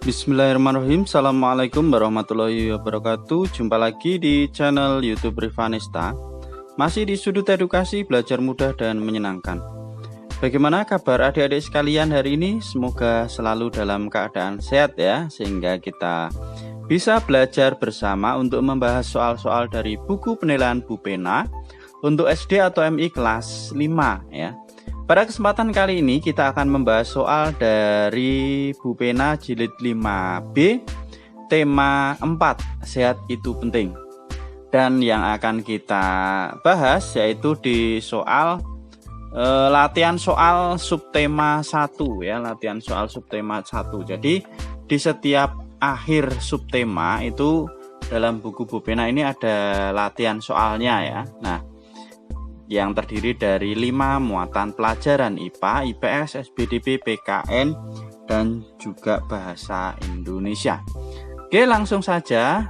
Bismillahirrahmanirrahim. Assalamualaikum warahmatullahi wabarakatuh. Jumpa lagi di channel YouTube Rivanesta. Masih di sudut edukasi, belajar mudah dan menyenangkan. Bagaimana kabar adik-adik sekalian hari ini? Semoga selalu dalam keadaan sehat ya, sehingga kita bisa belajar bersama untuk membahas soal-soal dari buku penilaian Bu Pena untuk SD atau MI kelas 5 ya. Pada kesempatan kali ini kita akan membahas soal dari Bu Pena jilid 5B tema 4, sehat itu penting. Dan yang akan kita bahas yaitu di soal latihan soal subtema 1 ya, latihan soal subtema 1. Jadi di setiap akhir subtema itu dalam buku Bu Pena ini ada latihan soalnya ya. Nah, yang terdiri dari 5 muatan pelajaran IPA, IPS, SBDP, PKN, dan juga bahasa Indonesia. Oke, langsung saja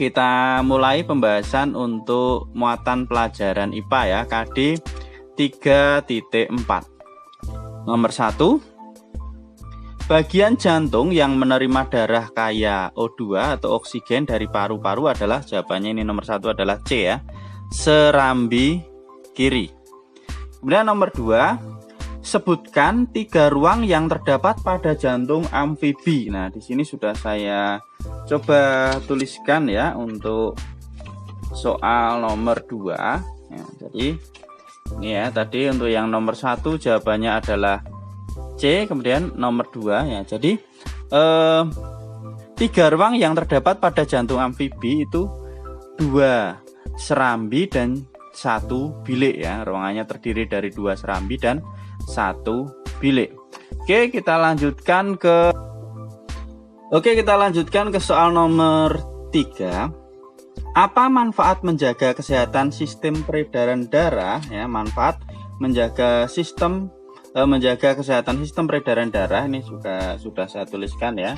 kita mulai pembahasan untuk muatan pelajaran IPA ya, KD 3.4. Nomor 1, bagian jantung yang menerima darah kaya O2 atau oksigen dari paru-paru adalah, jawabannya ini nomor 1 adalah C ya, serambi kiri. Kemudian nomor 2, sebutkan 3 ruang yang terdapat pada jantung amfibi. Nah, di sini sudah saya coba tuliskan ya untuk soal nomor 2 ya, jadi ini ya, tadi untuk yang nomor 1 jawabannya adalah C, kemudian nomor 2 ya. Jadi 3 ruang yang terdapat pada jantung amfibi itu 2 serambi dan 1 bilik ya. Ruangannya terdiri dari 2 serambi dan 1 bilik. Oke, kita lanjutkan ke soal nomor 3. Apa manfaat menjaga kesehatan sistem peredaran darah ya? Manfaat menjaga kesehatan sistem peredaran darah ini juga sudah saya tuliskan ya.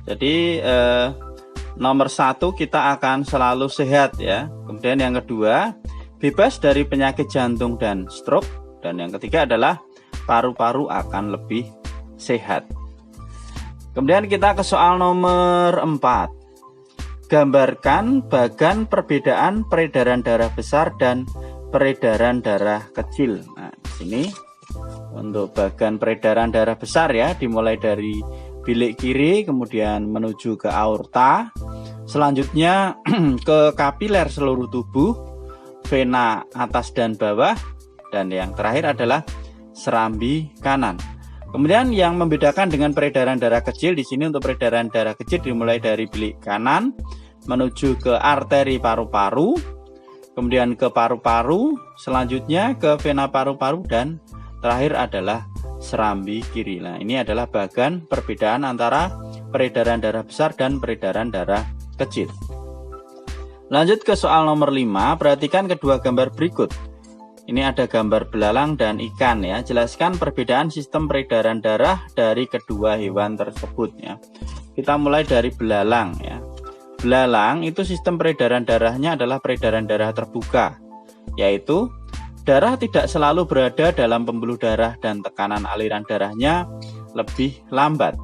Jadi nomor 1 kita akan selalu sehat ya. Kemudian yang kedua, bebas dari penyakit jantung dan stroke. Dan yang ketiga adalah paru-paru akan lebih sehat. Kemudian kita ke soal nomor 4. Gambarkan bagan perbedaan peredaran darah besar dan peredaran darah kecil. Nah, di sini untuk bagan peredaran darah besar ya, dimulai dari bilik kiri kemudian menuju ke aorta, selanjutnya ke kapiler seluruh tubuh, vena atas dan bawah, dan yang terakhir adalah serambi kanan. Kemudian yang membedakan dengan peredaran darah kecil, di sini untuk peredaran darah kecil dimulai dari bilik kanan menuju ke arteri paru-paru, kemudian ke paru-paru, selanjutnya ke vena paru-paru, dan terakhir adalah serambi kiri. Nah, ini adalah bagan perbedaan antara peredaran darah besar dan peredaran darah kecil. Lanjut ke soal nomor 5, perhatikan kedua gambar berikut. Ini ada gambar belalang dan ikan ya. Jelaskan perbedaan sistem peredaran darah dari kedua hewan tersebut ya. Kita mulai dari belalang ya. Belalang itu sistem peredaran darahnya adalah peredaran darah terbuka, yaitu darah tidak selalu berada dalam pembuluh darah dan tekanan aliran darahnya lebih lambat.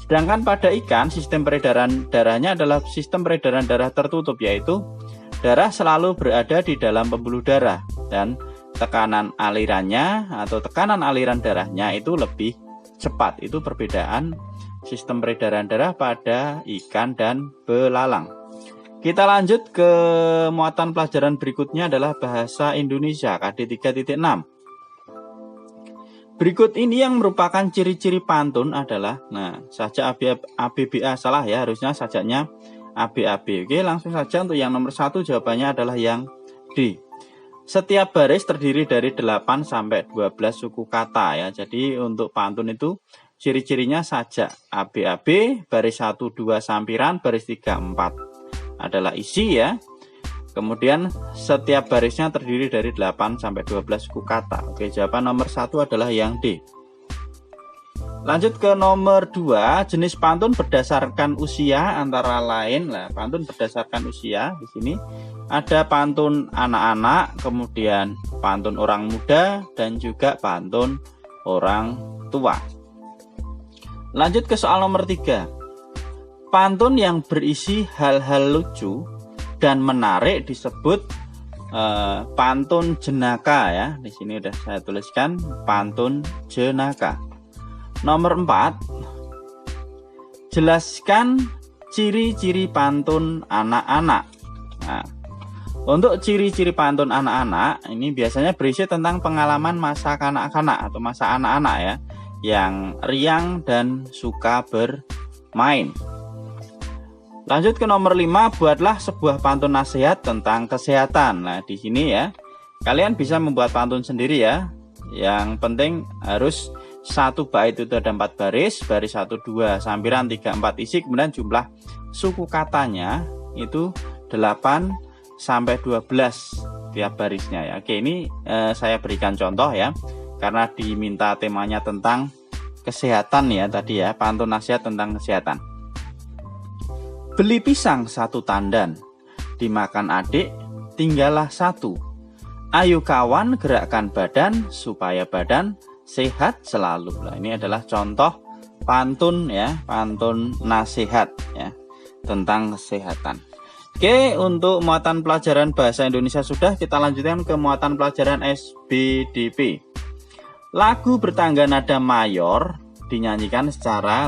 Sedangkan pada ikan, sistem peredaran darahnya adalah sistem peredaran darah tertutup, yaitu darah selalu berada di dalam pembuluh darah dan tekanan alirannya atau tekanan aliran darahnya itu lebih cepat. Itu perbedaan sistem peredaran darah pada ikan dan belalang. Kita lanjut ke muatan pelajaran berikutnya adalah bahasa Indonesia KD 3.6. Berikut ini yang merupakan ciri-ciri pantun adalah, nah, sajak ABBA salah ya, harusnya sajaknya ABAB. Oke, langsung saja untuk yang nomor 1 jawabannya adalah yang D. Setiap baris terdiri dari 8 sampai 12 suku kata ya. Jadi untuk pantun itu ciri-cirinya sajak ABAB, baris 1 2 sampiran, baris 3 4 adalah isi ya. Kemudian setiap barisnya terdiri dari 8 sampai 12 suku kata. Oke, jawaban nomor 1 adalah yang D. Lanjut ke nomor 2, jenis pantun berdasarkan usia antara lain. Nah, pantun berdasarkan usia di sini ada pantun anak-anak, kemudian pantun orang muda, dan juga pantun orang tua. Lanjut ke soal nomor 3. Pantun yang berisi hal-hal lucu dan menarik disebut pantun jenaka ya. Di sini udah saya tuliskan pantun jenaka. Nomor 4, jelaskan ciri-ciri pantun anak-anak. Nah, untuk ciri-ciri pantun anak-anak ini biasanya berisi tentang pengalaman masa kanak-kanak atau masa anak-anak ya, yang riang dan suka bermain. Lanjut ke nomor 5, buatlah sebuah pantun nasihat tentang kesehatan. Nah, di sini ya, kalian bisa membuat pantun sendiri ya. Yang penting harus satu bait itu ada 4 baris, baris 1, 2, sampiran 3, 4 isi, kemudian jumlah suku katanya itu 8 sampai 12 tiap barisnya ya. Oke, ini saya berikan contoh ya, karena diminta temanya tentang kesehatan ya tadi ya, pantun nasihat tentang kesehatan. Beli pisang 1 tandan, dimakan adik, tinggallah 1. Ayo kawan gerakkan badan, supaya badan sehat selalu. Nah, ini adalah contoh pantun ya, pantun nasihat ya, tentang kesehatan. Oke, untuk muatan pelajaran bahasa Indonesia sudah, kita lanjutkan ke muatan pelajaran SBDP. Lagu bertangga nada mayor dinyanyikan secara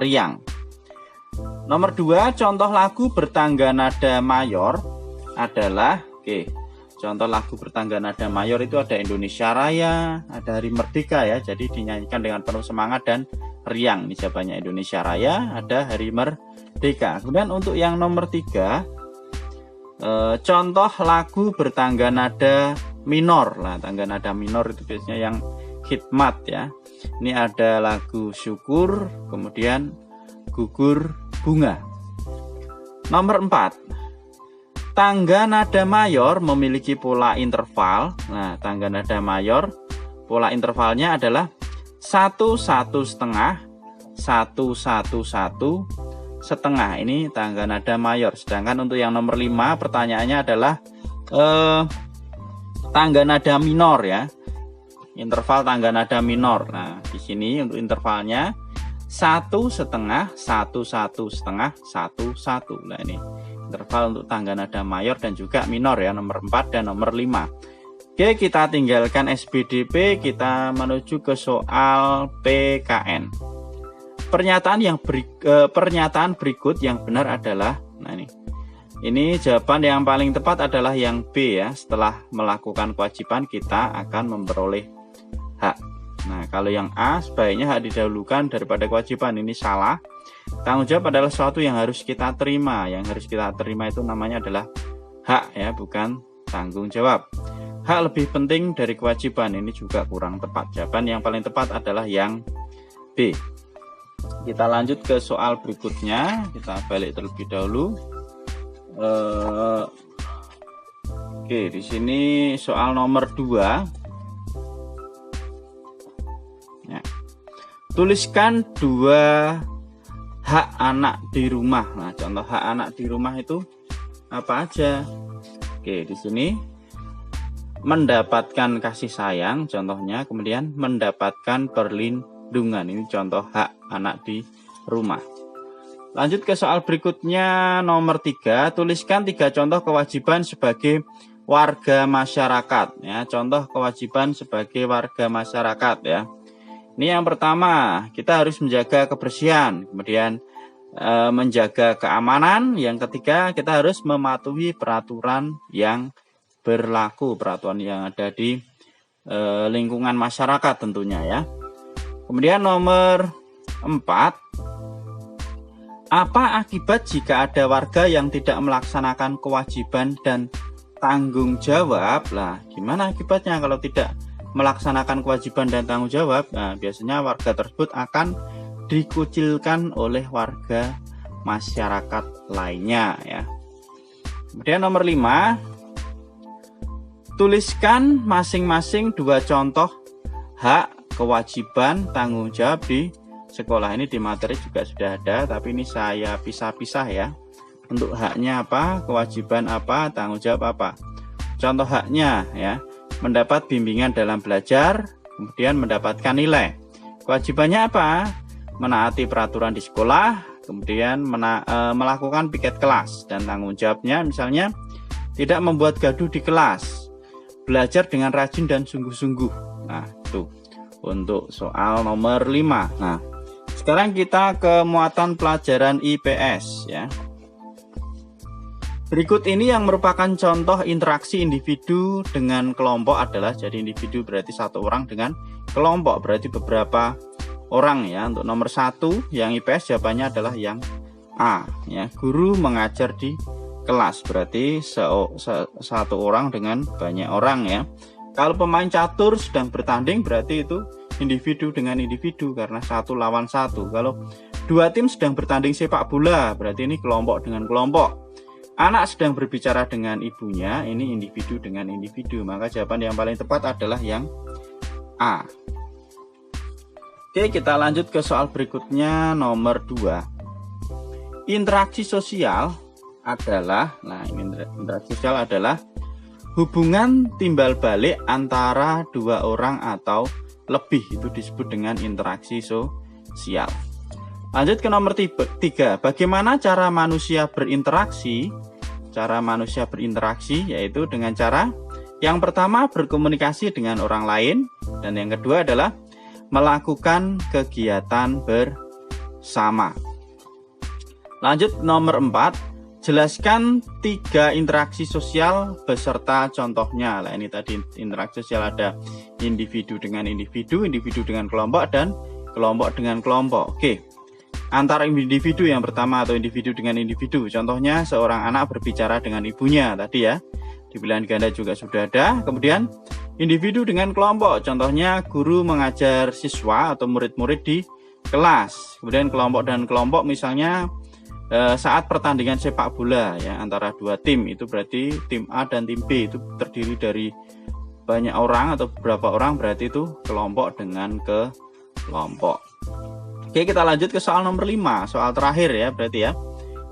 riang. Nomor 2, contoh lagu bertangga nada mayor adalah contoh lagu bertangga nada mayor itu ada Indonesia Raya, ada Hari Merdeka ya. Jadi dinyanyikan dengan penuh semangat dan riang. Ini jawabannya Indonesia Raya, ada Hari Merdeka. Kemudian untuk yang nomor 3, contoh lagu bertangga nada minor. Nah, tangga nada minor itu biasanya yang khidmat ya. Ini ada lagu Syukur, kemudian Gugur Bunga. Nomor 4, tangga nada mayor memiliki pola interval. Nah, tangga nada mayor pola intervalnya adalah 1 1 setengah, 1 1 1 setengah. Ini tangga nada mayor. Sedangkan untuk yang nomor 5 pertanyaannya adalah tangga nada minor ya. Interval tangga nada minor. Nah, di sini untuk intervalnya 1 setengah, 1 1 setengah, 1 1. Nah, ini interval untuk tangga nada mayor dan juga minor ya, nomor 4 dan nomor 5. Oke, kita tinggalkan SBDP, kita menuju ke soal PKN. Pernyataan berikut yang benar adalah, nah ini jawaban yang paling tepat adalah yang B ya. Setelah melakukan kewajiban kita akan memperoleh hak. Nah, kalau yang A sebaiknya hak didahulukan daripada kewajiban, ini salah. Tanggung jawab adalah sesuatu yang harus kita terima. Yang harus kita terima itu namanya adalah hak ya, bukan tanggung jawab. Hak lebih penting dari kewajiban, ini juga kurang tepat. Jawaban yang paling tepat adalah yang B. Kita lanjut ke soal berikutnya. Kita balik terlebih dahulu. Oke, di sini soal nomor 2. Tuliskan 2 hak anak di rumah. Nah, contoh hak anak di rumah itu apa aja? Oke, di sini mendapatkan kasih sayang contohnya, kemudian mendapatkan perlindungan. Ini contoh hak anak di rumah. Lanjut ke soal berikutnya nomor 3, tuliskan 3 contoh kewajiban sebagai warga masyarakat ya. Contoh kewajiban sebagai warga masyarakat ya. Ini yang pertama, kita harus menjaga kebersihan, kemudian menjaga keamanan. Yang ketiga, kita harus mematuhi peraturan yang berlaku, peraturan yang ada di lingkungan masyarakat tentunya ya. Kemudian nomor 4, apa akibat jika ada warga yang tidak melaksanakan kewajiban dan tanggung jawab? Lah, gimana akibatnya kalau tidak melaksanakan kewajiban dan tanggung jawab? Nah, biasanya warga tersebut akan dikucilkan oleh warga masyarakat lainnya ya. Kemudian nomor 5, tuliskan masing-masing 2 contoh hak, kewajiban, tanggung jawab di sekolah. Ini di materi juga sudah ada, tapi ini saya pisah-pisah ya. Untuk haknya apa, kewajiban apa, tanggung jawab apa. Contoh haknya ya, mendapat bimbingan dalam belajar, kemudian mendapatkan nilai. Kewajibannya apa? menaati peraturan di sekolah, kemudian melakukan piket kelas, dan tanggung jawabnya misalnya tidak membuat gaduh di kelas, belajar dengan rajin dan sungguh-sungguh. Nah, itu untuk soal nomor 5. Nah, sekarang kita ke muatan pelajaran IPS ya. Berikut ini yang merupakan contoh interaksi individu dengan kelompok adalah, jadi individu berarti satu orang, dengan kelompok berarti beberapa orang ya. Untuk nomor 1 yang IPS jawabannya adalah yang A ya. Guru mengajar di kelas berarti satu orang dengan banyak orang ya. Kalau pemain catur sedang bertanding berarti itu individu dengan individu karena 1 lawan 1. Kalau 2 tim sedang bertanding sepak bola berarti ini kelompok dengan kelompok. Anak sedang berbicara dengan ibunya, ini individu dengan individu. Maka jawaban yang paling tepat adalah yang A. Oke, kita lanjut ke soal berikutnya nomor 2. Interaksi sosial adalah, nah ini interaksi sosial adalah hubungan timbal balik antara 2 orang atau lebih, itu disebut dengan interaksi sosial. Lanjut ke nomor 3. Bagaimana cara manusia berinteraksi? Cara manusia berinteraksi yaitu dengan cara yang pertama berkomunikasi dengan orang lain, dan yang kedua adalah melakukan kegiatan bersama. Lanjut nomor 4. Jelaskan 3 interaksi sosial beserta contohnya. Nah, ini tadi interaksi sosial ada individu dengan individu, individu dengan kelompok, dan kelompok dengan kelompok. Oke. Antara individu yang pertama atau individu dengan individu. Contohnya seorang anak berbicara dengan ibunya tadi ya. Di pilihan ganda juga sudah ada. Kemudian individu dengan kelompok. Contohnya guru mengajar siswa atau murid-murid di kelas. Kemudian kelompok dan kelompok misalnya saat pertandingan sepak bola ya antara 2 tim, itu berarti tim A dan tim B itu terdiri dari banyak orang atau beberapa orang, berarti itu kelompok dengan kelompok. Oke, kita lanjut ke soal nomor 5, soal terakhir ya berarti ya.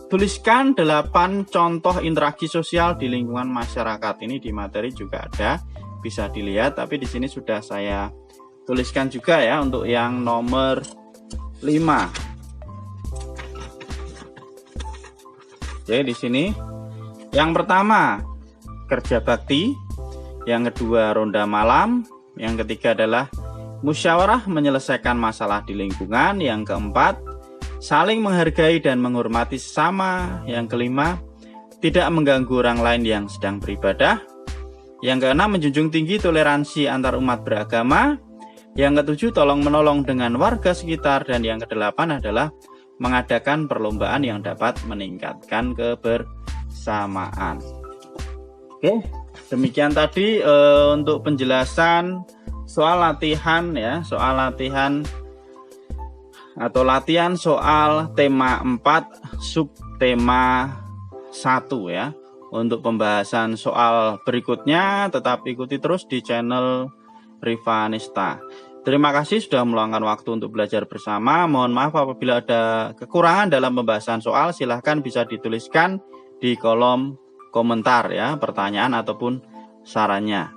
Tuliskan 8 contoh interaksi sosial di lingkungan masyarakat. Ini di materi juga ada, bisa dilihat, tapi di sini sudah saya tuliskan juga ya untuk yang nomor 5. Oke, di sini yang pertama kerja bakti, yang kedua ronda malam, yang ketiga adalah musyawarah menyelesaikan masalah di lingkungan, yang keempat saling menghargai dan menghormati sesama, yang kelima tidak mengganggu orang lain yang sedang beribadah, yang keenam menjunjung tinggi toleransi antar umat beragama, yang ketujuh tolong menolong dengan warga sekitar, dan yang kedelapan adalah mengadakan perlombaan yang dapat meningkatkan kebersamaan. Oke, demikian tadi untuk penjelasan soal latihan ya, soal latihan atau latihan soal tema 4 subtema 1 ya. Untuk pembahasan soal berikutnya tetap ikuti terus di channel Rivanista. Terima kasih sudah meluangkan waktu untuk belajar bersama. Mohon maaf apabila ada kekurangan dalam pembahasan soal, silahkan bisa dituliskan di kolom komentar ya, pertanyaan ataupun sarannya.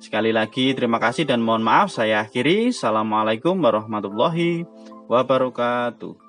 Sekali lagi terima kasih dan mohon maaf, saya akhiri. Assalamualaikum warahmatullahi wabarakatuh.